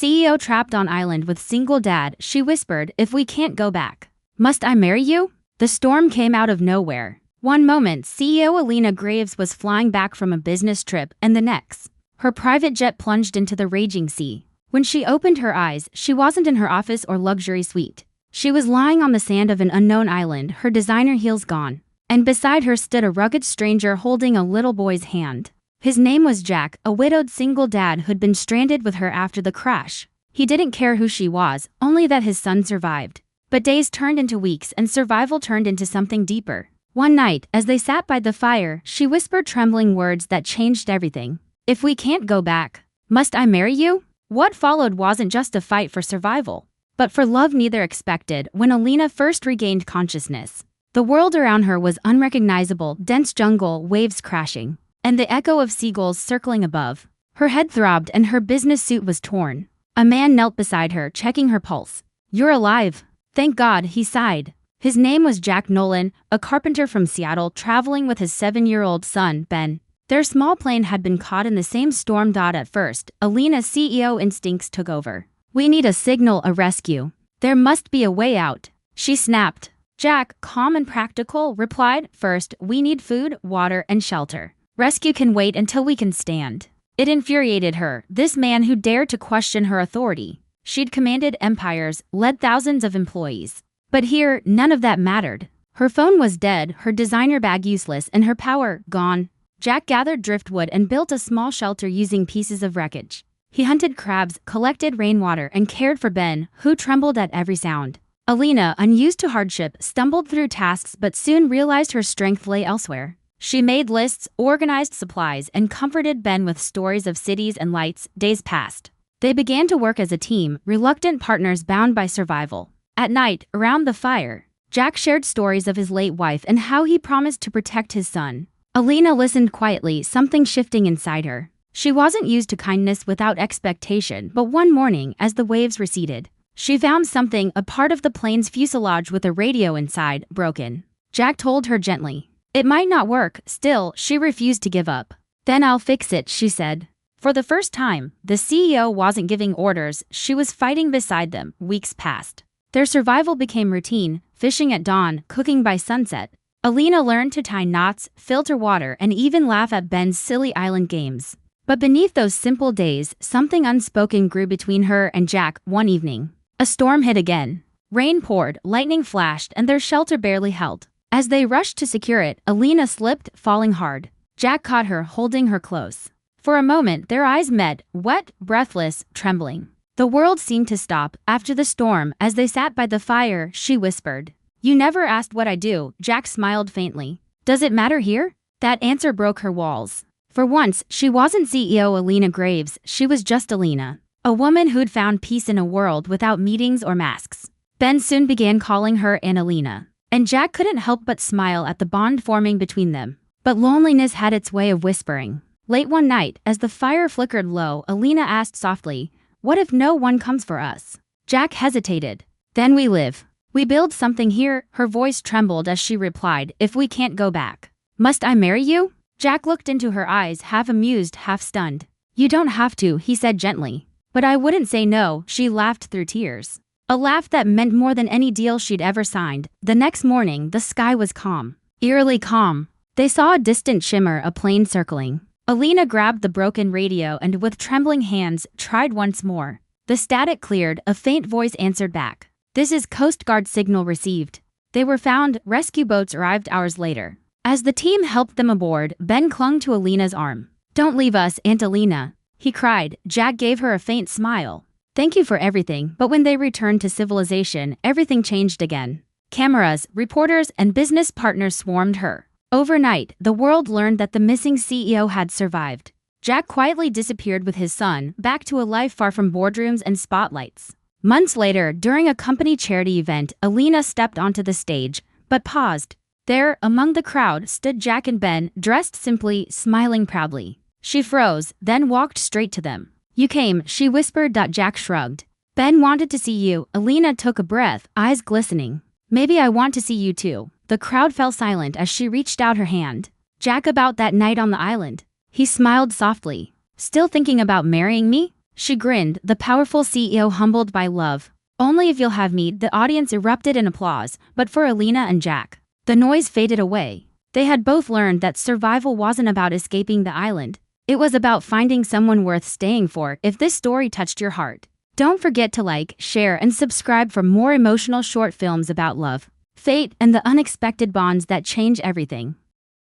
CEO trapped on island with single dad, she whispered, if we can't go back. Must I marry you? The storm came out of nowhere. One moment, CEO Alina Graves was flying back from a business trip, and the next, her private jet plunged into the raging sea. When she opened her eyes, she wasn't in her office or luxury suite. She was lying on the sand of an unknown island, her designer heels gone. And beside her stood a rugged stranger holding a little boy's hand. His name was Jack, a widowed single dad who'd been stranded with her after the crash. He didn't care who she was, only that his son survived. But days turned into weeks and survival turned into something deeper. One night, as they sat by the fire, she whispered trembling words that changed everything. If we can't go back, must I marry you? What followed wasn't just a fight for survival, but for love neither expected. When Alina first regained consciousness, the world around her was unrecognizable, dense jungle, waves crashing, and the echo of seagulls circling above. Her head throbbed and her business suit was torn. A man knelt beside her, checking her pulse. You're alive. Thank God, he sighed. His name was Jack Nolan, a carpenter from Seattle traveling with his 7-year-old son, Ben. Their small plane had been caught in the same storm. At first, Alina's CEO instincts took over. We need a signal, a rescue. There must be a way out, she snapped. Jack, calm and practical, replied, first, we need food, water, and shelter. Rescue can wait until we can stand. It infuriated her, this man who dared to question her authority. She'd commanded empires, led thousands of employees. But here, none of that mattered. Her phone was dead, her designer bag useless, and her power gone. Jack gathered driftwood and built a small shelter using pieces of wreckage. He hunted crabs, collected rainwater, and cared for Ben, who trembled at every sound. Alina, unused to hardship, stumbled through tasks but soon realized her strength lay elsewhere. She made lists, organized supplies, and comforted Ben with stories of cities and lights. Days passed. They began to work as a team, reluctant partners bound by survival. At night, around the fire, Jack shared stories of his late wife and how he promised to protect his son. Alina listened quietly, something shifting inside her. She wasn't used to kindness without expectation, but one morning, as the waves receded, she found something, a part of the plane's fuselage with a radio inside, broken. Jack told her gently. It might not work, still, she refused to give up. Then I'll fix it, she said. For the first time, the CEO wasn't giving orders, she was fighting beside them. Weeks passed. Their survival became routine, fishing at dawn, cooking by sunset. Alina learned to tie knots, filter water, and even laugh at Ben's silly island games. But beneath those simple days, something unspoken grew between her and Jack. One evening, a storm hit again. Rain poured, lightning flashed, and their shelter barely held. As they rushed to secure it, Alina slipped, falling hard. Jack caught her, holding her close. For a moment, their eyes met, wet, breathless, trembling. The world seemed to stop. After the storm, as they sat by the fire, she whispered, You never asked what I do. Jack smiled faintly. Does it matter here? That answer broke her walls. For once, she wasn't CEO Alina Graves, she was just Alina. A woman who'd found peace in a world without meetings or masks. Ben soon began calling her Alina. And Jack couldn't help but smile at the bond forming between them. But loneliness had its way of whispering. Late one night, as the fire flickered low, Alina asked softly, What if no one comes for us? Jack hesitated. Then we live. We build something here. Her voice trembled as she replied, If we can't go back. Must I marry you? Jack looked into her eyes, half amused, half stunned. You don't have to, he said gently. But I wouldn't say no, she laughed through tears. A laugh that meant more than any deal she'd ever signed. The next morning, the sky was calm. Eerily calm. They saw a distant shimmer, a plane circling. Alina grabbed the broken radio and with trembling hands, tried once more. The static cleared, a faint voice answered back. This is Coast Guard signal received. They were found, rescue boats arrived hours later. As the team helped them aboard, Ben clung to Alina's arm. Don't leave us, Aunt Alina, he cried. Jack gave her a faint smile. Thank you for everything, but when they returned to civilization, everything changed again. Cameras, reporters, and business partners swarmed her. Overnight, the world learned that the missing CEO had survived. Jack quietly disappeared with his son, back to a life far from boardrooms and spotlights. Months later, during a company charity event, Alina stepped onto the stage, but paused. There, among the crowd, stood Jack and Ben, dressed simply, smiling proudly. She froze, then walked straight to them. You came, she whispered. Jack shrugged. Ben wanted to see you. Alina took a breath, eyes glistening. Maybe I want to see you too. The crowd fell silent as she reached out her hand. Jack, about that night on the island. He smiled softly. Still thinking about marrying me? She grinned, the powerful CEO humbled by love. Only if you'll have me. The audience erupted in applause, but for Alina and Jack, the noise faded away. They had both learned that survival wasn't about escaping the island. It was about finding someone worth staying for. If this story touched your heart, don't forget to like, share, and subscribe for more emotional short films about love, fate, and the unexpected bonds that change everything.